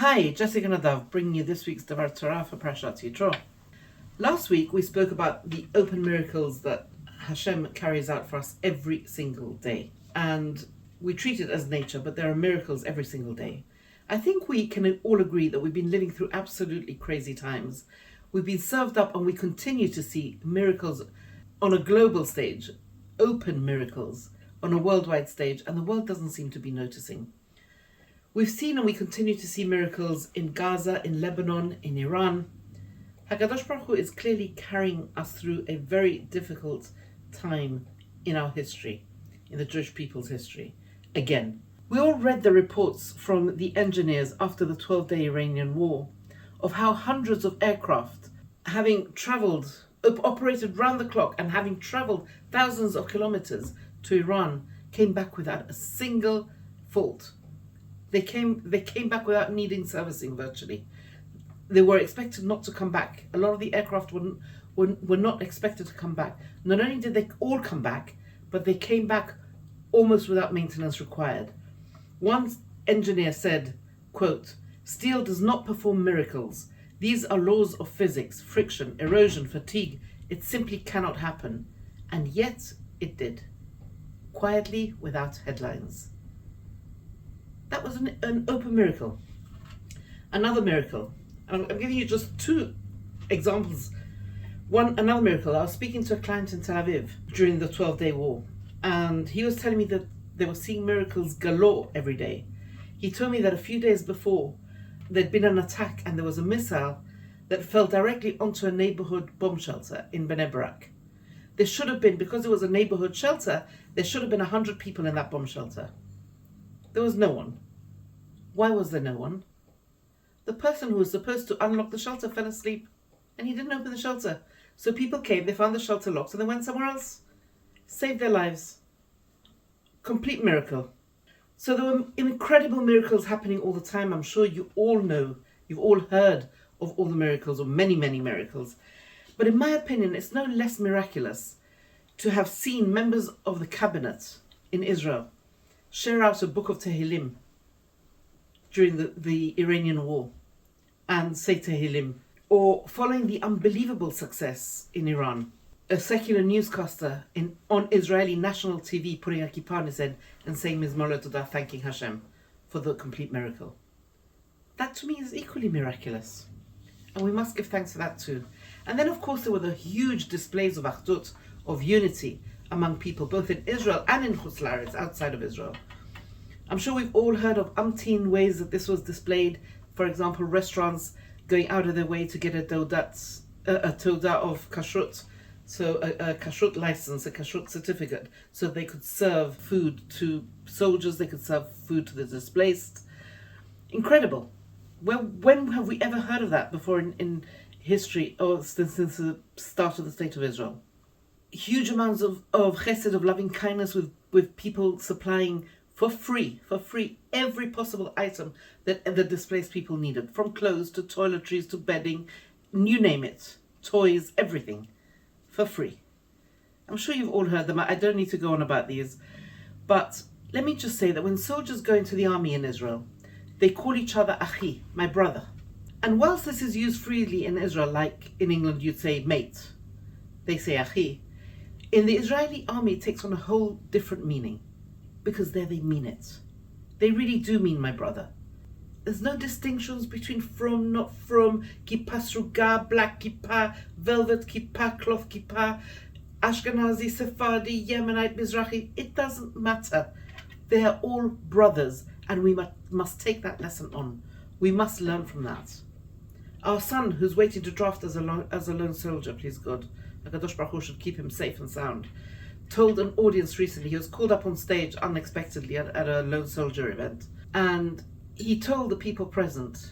Hi, Jessica Nadav, bringing you this week's Davar Torah for Parashat Yitro. Last week we spoke about the open miracles that Hashem carries out for us every single day. And we treat it as nature, but there are miracles every single day. I think we can all agree that we've been living through absolutely crazy times. We've been served up and we continue to see miracles on a global stage, open miracles on a worldwide stage, and the world doesn't seem to be noticing. We've seen and we continue to see miracles in Gaza, in Lebanon, in Iran. HaKadosh Baruch Hu is clearly carrying us through a very difficult time in our history, in the Jewish people's history. Again, we all read the reports from the engineers after the 12-day Iranian war of how hundreds of aircraft, having travelled, operated round the clock and having travelled thousands of kilometres to Iran, came back without a single fault. They came back without needing servicing virtually. They were expected not to come back. A lot of the aircraft were not expected to come back. Not only did they all come back, but they came back almost without maintenance required. One engineer said, quote, "Steel does not perform miracles. These are laws of physics, friction, erosion, fatigue. It simply cannot happen." And yet it did. Quietly, without headlines. That was an open miracle. Another miracle. I'm giving you just two examples. Another miracle. I was speaking to a client in Tel Aviv during the 12-day war, and he was telling me that they were seeing miracles galore every day. He told me that a few days before, there'd been an attack and there was a missile that fell directly onto a neighborhood bomb shelter in Bnei Brak. There should have been, because it was a neighborhood shelter, there should have been 100 people in that bomb shelter. There was no one. Why was there no one? The person who was supposed to unlock the shelter fell asleep and he didn't open the shelter. So people came, they found the shelter locked and they went somewhere else. Saved their lives. Complete miracle. So there were incredible miracles happening all the time. I'm sure you all know, you've all heard of all the miracles, or many, many miracles. But in my opinion, it's no less miraculous to have seen members of the cabinet in Israel share out a book of Tehillim during the Iranian war and say Tehillim, or following the unbelievable success in Iran, a secular newscaster on Israeli national TV putting a kippah on his head and saying Mizmor Todah, thanking Hashem for the complete miracle. That to me is equally miraculous, and we must give thanks for that too. And then of course there were the huge displays of achdut, of unity among people, both in Israel and in Chutz La'aretz, outside of Israel. I'm sure we've all heard of umpteen ways that this was displayed. For example, restaurants going out of their way to get a taudah of kashrut, so a kashrut license, a kashrut certificate, so they could serve food to soldiers, they could serve food to the displaced. Incredible. When have we ever heard of that before in history, or since the start of the State of Israel? Huge amounts of chesed, of loving kindness, with people supplying for free, every possible item that the displaced people needed, from clothes to toiletries to bedding, you name it, toys, everything, for free. I'm sure you've all heard them. I don't need to go on about these, but let me just say that when soldiers go into the army in Israel, they call each other achi, my brother. And whilst this is used freely in Israel, like in England you'd say mate, they say achi, in the Israeli army it takes on a whole different meaning, because there they mean it. They really do mean my brother. There's no distinctions between from, not from, kippah sruga, black kippah, velvet kippah, cloth kippah, Ashkenazi, Sephardi, Yemenite, Mizrahi. It doesn't matter. They are all brothers, and we must take that lesson on. We must learn from that. Our son, who's waiting to draft as a lone soldier, please God, HaKadosh Baruch Hu should keep him safe and sound, told an audience recently, he was called up on stage unexpectedly at a lone soldier event, and he told the people present,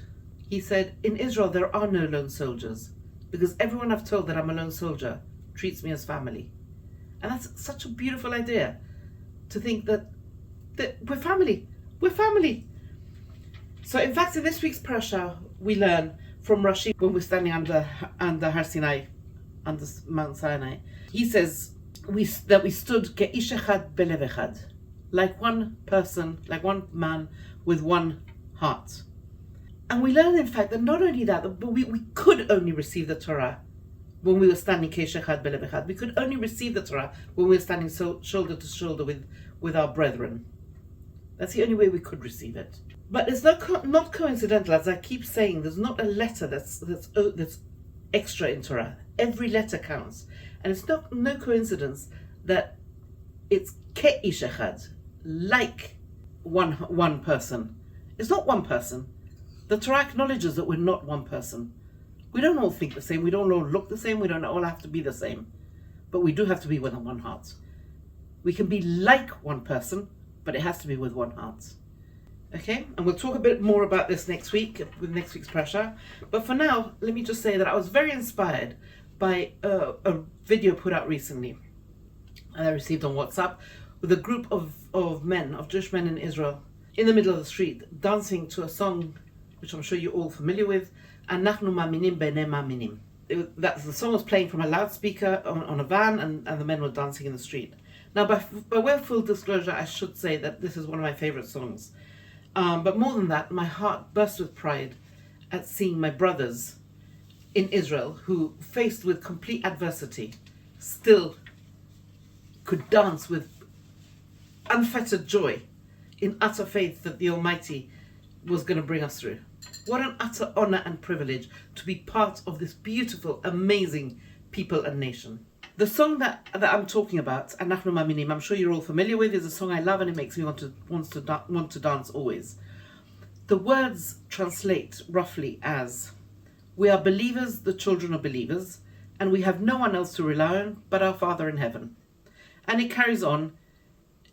he said, in Israel there are no lone soldiers, because everyone I've told that I'm a lone soldier treats me as family. And that's such a beautiful idea, to think that we're family. So in fact, in this week's parasha, we learn from Rashi, when we're standing under Har Sinai, under Mount Sinai, he says that we stood ke'ish echad belev echad, like one person, like one man with one heart. And we learn, in fact, that not only that, but we could only receive the Torah when we were standing Keshechad Belev Echad. We could only receive the Torah when we were standing shoulder to shoulder with our brethren. That's the only way we could receive it. But it's not coincidental, as I keep saying. There's not a letter that's extra in Torah. Every letter counts, and it's no coincidence that it's Ke'ish Echad, like one person. It's not one person. The Torah acknowledges that we're not one person. We don't all think the same. We don't all look the same. We don't all have to be the same, but we do have to be with one heart. We can be like one person, but it has to be with one heart. Okay, and we'll talk a bit more about this next week with next week's Parasha. But for now, let me just say that I was very inspired by a video put out recently and I received on WhatsApp with a group of men, of Jewish men in Israel, in the middle of the street, dancing to a song which I'm sure you're all familiar with, Anachnu Ma'aminim B'nei Ma'aminim. The song was playing from a loudspeaker on a van, and the men were dancing in the street. Now, by way of full disclosure, I should say that this is one of my favorite songs. But more than that, my heart burst with pride at seeing my brothers in Israel who, faced with complete adversity, still could dance with unfettered joy in utter faith that the Almighty was going to bring us through. What an utter honor and privilege to be part of this beautiful, amazing people and nation. The song that I'm talking about, Anachnu Ma'aminim, I'm sure you're all familiar with, is a song I love and it makes me want to dance always. The words translate roughly as, we are believers, the children of believers, and we have no one else to rely on but our Father in heaven. And it carries on,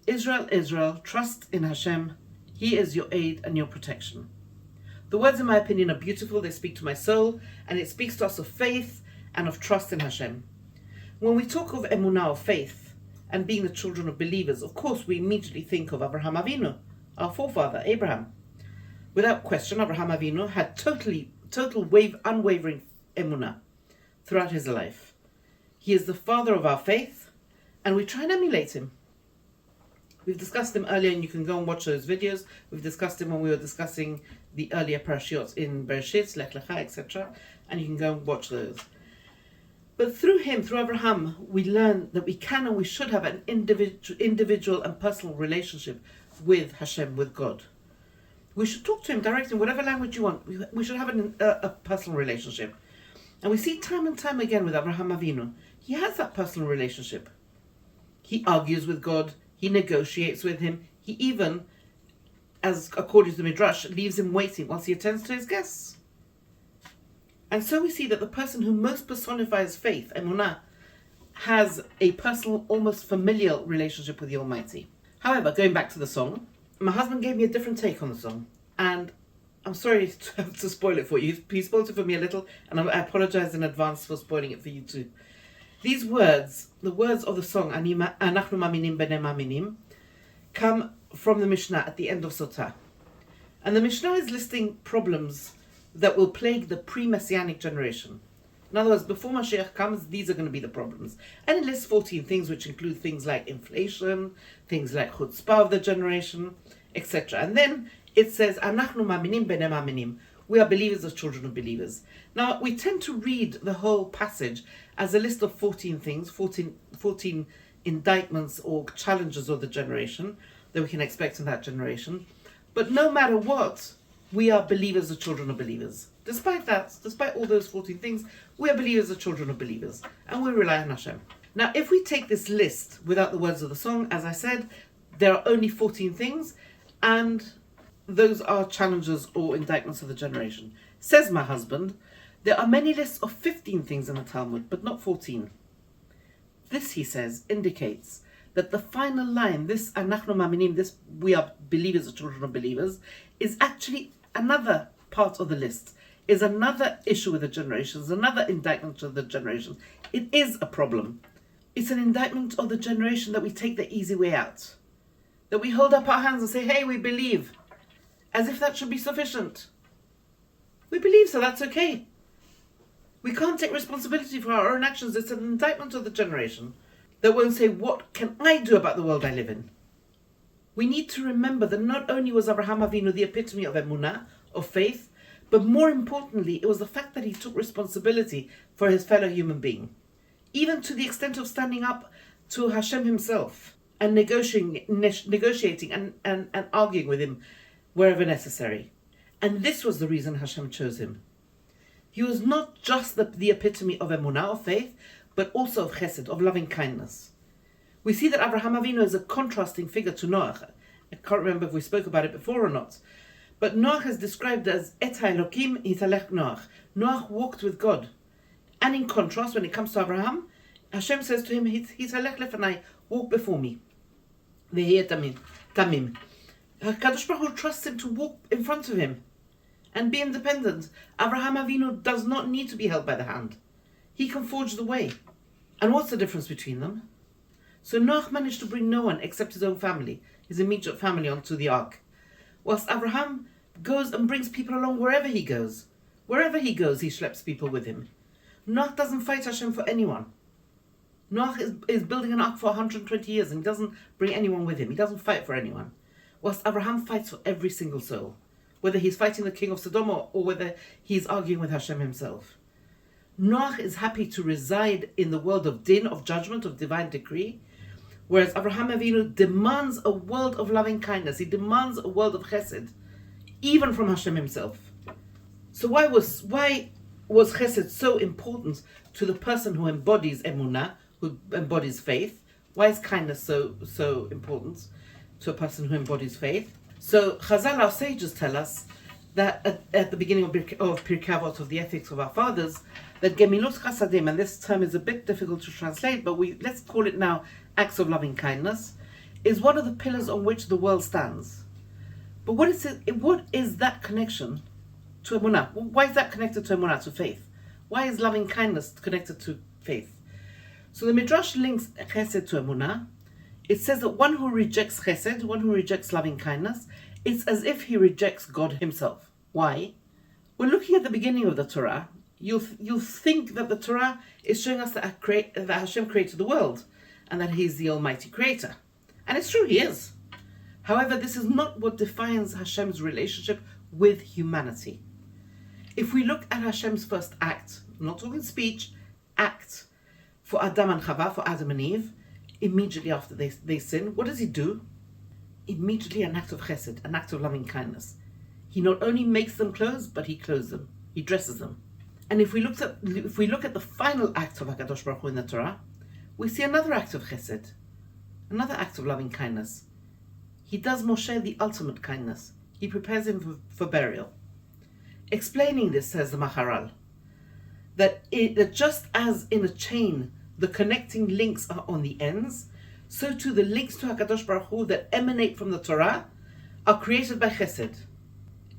Israel, Israel, trust in Hashem, He is your aid and your protection. The words, in my opinion, are beautiful. They speak to my soul, and it speaks to us of faith and of trust in Hashem. When we talk of emunah, of faith, and being the children of believers, of course we immediately think of Abraham Avinu, our forefather, Abraham. Without question, Abraham Avinu had unwavering emunah throughout his life. He is the father of our faith, and we try and emulate him. We've discussed him earlier, and you can go and watch those videos. We've discussed him when we were discussing the earlier parashiyot in Bereshit, Lech Lecha, etc. And you can go and watch those. But through him, through Abraham, we learn that we can and we should have an individual and personal relationship with Hashem, with God. We should talk to him directly in whatever language you want. We should have a personal relationship. And we see time and time again with Abraham Avinu, he has that personal relationship. He argues with God. He negotiates with him. He even, as according to the Midrash, leaves him waiting whilst he attends to his guests. And so we see that the person who most personifies faith, emunah, has a personal, almost familial relationship with the Almighty. However, going back to the song, my husband gave me a different take on the song. And I'm sorry to have to spoil it for you. He spoiled it for me a little, and I apologize in advance for spoiling it for you too. These words, the words of the song, Anachnu Ma'aminim B'nei Ma'aminim, come from the Mishnah at the end of Sotah. And the Mishnah is listing problems that will plague the pre-Messianic generation. In other words, before Mashiach comes, these are going to be the problems. And it lists 14 things, which include things like inflation, things like chutzpah of the generation, etc. And then it says, Anachnu Ma'aminim B'nei Ma'aminim. We are believers as children of believers. Now, we tend to read the whole passage as a list of 14 things, 14 indictments or challenges of the generation that we can expect in that generation. But no matter what, we are believers as children of believers. Despite that, despite all those 14 things, we are believers as children of believers. And we rely on Hashem. Now, if we take this list without the words of the song, as I said, there are only 14 things, and those are challenges or indictments of the generation. Says my husband, there are many lists of 15 things in the Talmud, but not 14. This, he says, indicates that the final line, this Anachnu Ma'aminim, this we are believers or children of believers, is actually another part of the list, is another issue with the generations, another indictment of the generation. It is a problem. It's an indictment of the generation that we take the easy way out, that we hold up our hands and say, hey, we believe, as if that should be sufficient. We believe, so that's okay. We can't take responsibility for our own actions. It's an indictment of the generation that won't say, what can I do about the world I live in? We need to remember that not only was Abraham Avinu the epitome of emunah, of faith, But more importantly, it was the fact that he took responsibility for his fellow human being, even to the extent of standing up to Hashem himself and negotiating and arguing with him wherever necessary. And this was the reason Hashem chose him. He was not just the epitome of emunah, of faith, but also of chesed, of loving kindness. We see that Avraham Avinu is a contrasting figure to Noach. I can't remember if we spoke about it before or not. But Noach is described as Et HaElokim Hitalech Noach. Noach walked with God. And in contrast, when it comes to Abraham, Hashem says to him, Hitalech Lefanai, walk before me. Ve'yeh tamim. HaKadosh Baruch Hu trusts him to walk in front of him and be independent. Avraham Avinu does not need to be held by the hand. He can forge the way. And what's the difference between them? So Noach managed to bring no one except his own family, his immediate family, onto the ark, whilst Abraham goes and brings people along wherever he goes. Wherever he goes, he schleps people with him. Noach doesn't fight Hashem for anyone. Noach is building an ark for 120 years and he doesn't bring anyone with him. He doesn't fight for anyone. Whilst Abraham fights for every single soul, whether he's fighting the king of Sodom or whether he's arguing with Hashem himself. Noach is happy to reside in the world of din, of judgment, of divine decree, whereas Avraham Avinu demands a world of loving kindness. He demands a world of chesed, even from Hashem himself. So why was chesed so important to the person who embodies emunah, who embodies faith? Why is kindness so important to a person who embodies faith? So Chazal, our sages, tell us that at the beginning of Pirkei Avot, of the ethics of our fathers, that gemilut chasadim, and this term is a bit difficult to translate, but let's call it now acts of loving kindness, is one of the pillars on which the world stands. But what is that connection to emunah? Why is that connected to emunah, to faith? Why is loving kindness connected to faith? So the Midrash links chesed to emunah. It says that one who rejects chesed, one who rejects loving kindness, it's as if he rejects God himself. Why? When looking at the beginning of the Torah, you'll think that the Torah is showing us that Hashem created the world and that he's the almighty creator. And it's true, he is. However, this is not what defines Hashem's relationship with humanity. If we look at Hashem's first act, I'm not talking speech, act, for Adam and Chava, for Adam and Eve, immediately after they sin, what does he do? Immediately an act of chesed, an act of loving kindness. He not only makes them clothes, but he clothes them. He dresses them. And if we look at the final act of HaKadosh Baruch Hu in the Torah, we see another act of chesed, another act of loving kindness. He does Moshe the ultimate kindness. He prepares him for burial. Explaining this, says the Maharal, that just as in a chain the connecting links are on the ends, so too the links to HaKadosh Baruch Hu that emanate from the Torah are created by chesed.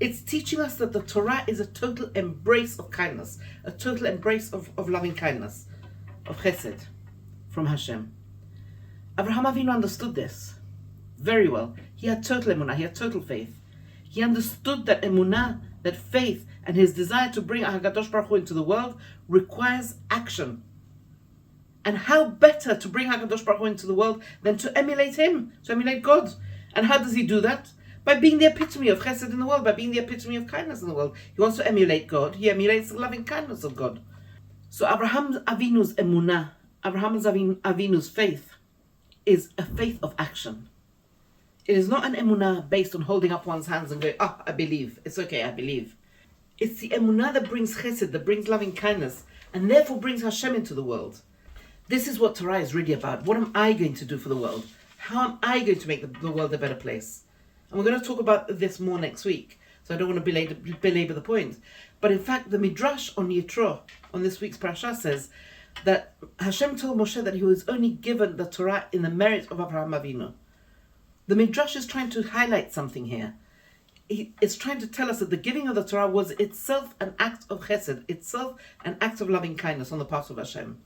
It's teaching us that the Torah is a total embrace of kindness, a total embrace of loving kindness, of chesed, from Hashem. Avraham Avinu understood this very well. He had total emunah, he had total faith. He understood that emunah, that faith, and his desire to bring HaKadosh Baruch Hu into the world requires action. And how better to bring HaKadosh Baruch Hu into the world than to emulate him, to emulate God. And how does he do that? By being the epitome of chesed in the world, by being the epitome of kindness in the world. He wants to emulate God. He emulates the loving kindness of God. So Avraham Avinu's emunah, Avraham Avinu's faith, is a faith of action. It is not an emunah based on holding up one's hands and going, I believe. It's okay, I believe. It's the emunah that brings chesed, that brings loving kindness, and therefore brings Hashem into the world. This is what Torah is really about. What am I going to do for the world? How am I going to make the world a better place? And we're going to talk about this more next week, so I don't want to belabor the point. But in fact, the Midrash on Yitro, on this week's parasha, says that Hashem told Moshe that he was only given the Torah in the merit of Avraham Avinu. The Midrash is trying to highlight something here. It's trying to tell us that the giving of the Torah was itself an act of chesed, itself an act of loving kindness on the part of Hashem.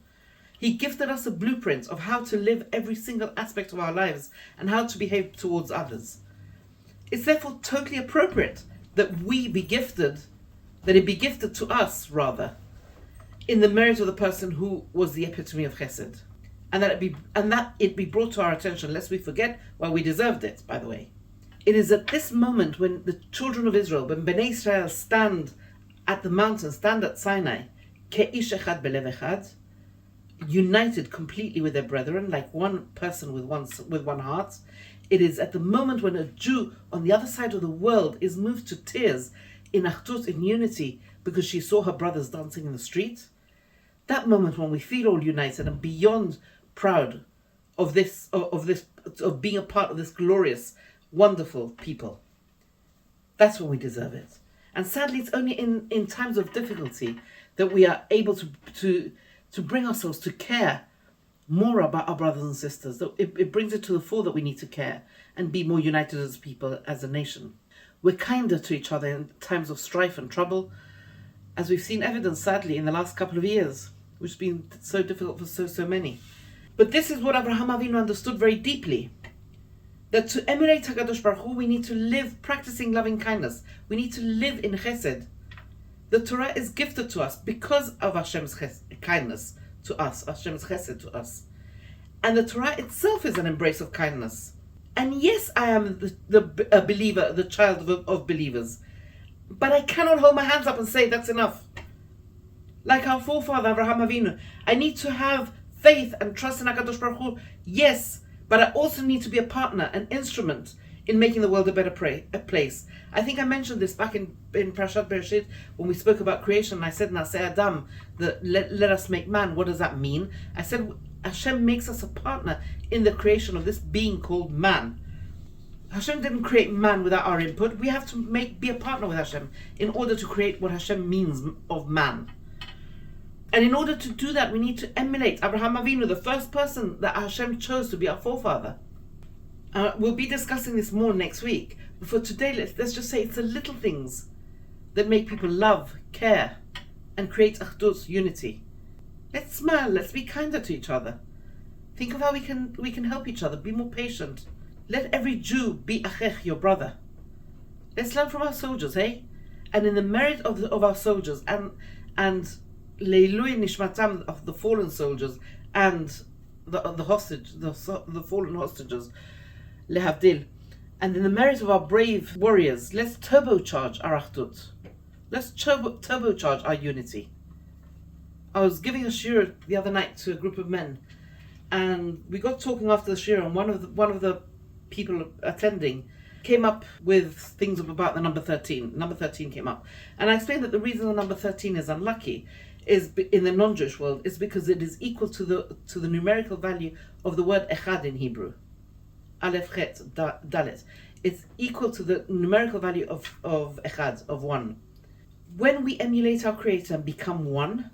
He gifted us a blueprint of how to live every single aspect of our lives and how to behave towards others. It's therefore totally appropriate that it be gifted to us, rather, in the merit of the person who was the epitome of chesed. And that it be brought to our attention, lest we forget, while we deserved it, by the way. It is at this moment when the children of Israel, when Bnei Israel stand at the mountain, stand at Sinai, ke'ish echad belev echad, united completely with their brethren, like one person with one heart. It is at the moment when a Jew on the other side of the world is moved to tears in achdut, in unity, because she saw her brothers dancing in the street. That moment when we feel all united and beyond proud of being a part of this glorious, wonderful people. That's when we deserve it. And sadly, it's only in times of difficulty that we are able to bring ourselves to care more about our brothers and sisters. That it brings it to the fore that we need to care and be more united as people, as a nation. We're kinder to each other in times of strife and trouble, as we've seen evidence, sadly, in the last couple of years, which has been so difficult for so many. But this is what Avraham Avinu understood very deeply, that to emulate HaKadosh Baruch Hu, we need to live practicing loving kindness. We need to live in chesed. The Torah is gifted to us because of Hashem's kindness to us, Hashem's chesed to us. And the Torah itself is an embrace of kindness. And yes, I am a believer, the child of believers. But I cannot hold my hands up and say that's enough. Like our forefather Avraham Avinu, I need to have faith and trust in HaKadosh Baruch Hu, yes, but I also need to be a partner, an instrument in making the world a better place. I think I mentioned this back in Parashat Bereshit when we spoke about creation. And I said, Naseh Adam, that let us make man. What does that mean? I said, Hashem makes us a partner in the creation of this being called man. Hashem didn't create man without our input. We have to be a partner with Hashem in order to create what Hashem means of man. And in order to do that, we need to emulate Avraham Avinu, the first person that Hashem chose to be our forefather. We'll be discussing this more next week. But for today, let's just say it's the little things that make people love, care, and create achdut, unity. Let's smile. Let's be kinder to each other. Think of how we can help each other. Be more patient. Let every Jew be achech, your brother. Let's learn from our soldiers, eh? And in the merit of our soldiers and Leilui Nishmatam, of the fallen soldiers and the fallen hostages, Lehavdil, and in the merit of our brave warriors, let's turbocharge our achdut. Let's turbocharge our unity. I was giving a shiur the other night to a group of men, and we got talking after the shiur, and one of the people attending came up with things about the number 13. Number 13 came up, and I explained that the reason the number 13 is unlucky is in the non-Jewish world is because it is equal to the numerical value of the word echad in Hebrew. Aleph, Chet, Dalet. It's equal to the numerical value of echad, of one. When we emulate our Creator and become one,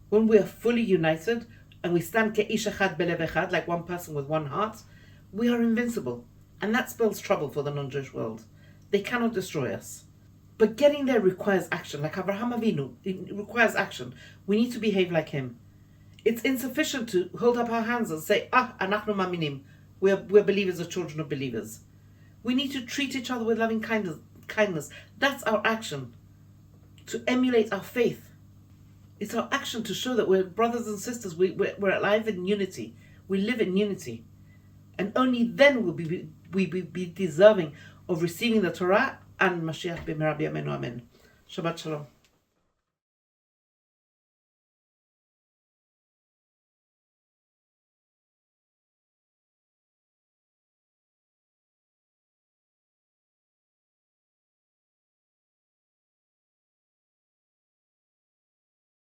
when we are fully united and we stand ke'ish echad belev echad, like one person with one heart, we are invincible. And that spells trouble for the non-Jewish world. They cannot destroy us. But getting there requires action. Like Avraham Avinu, it requires action. We need to behave like him. It's insufficient to hold up our hands and say, anachnu maminim. We're believers or children of believers. We need to treat each other with loving kindness. That's our action. To emulate our faith. It's our action to show that we're brothers and sisters. We're alive in unity. We live in unity. And only then will we be deserving of receiving the Torah and Mashiach b'mehera b'yameinu amen. Shabbat shalom.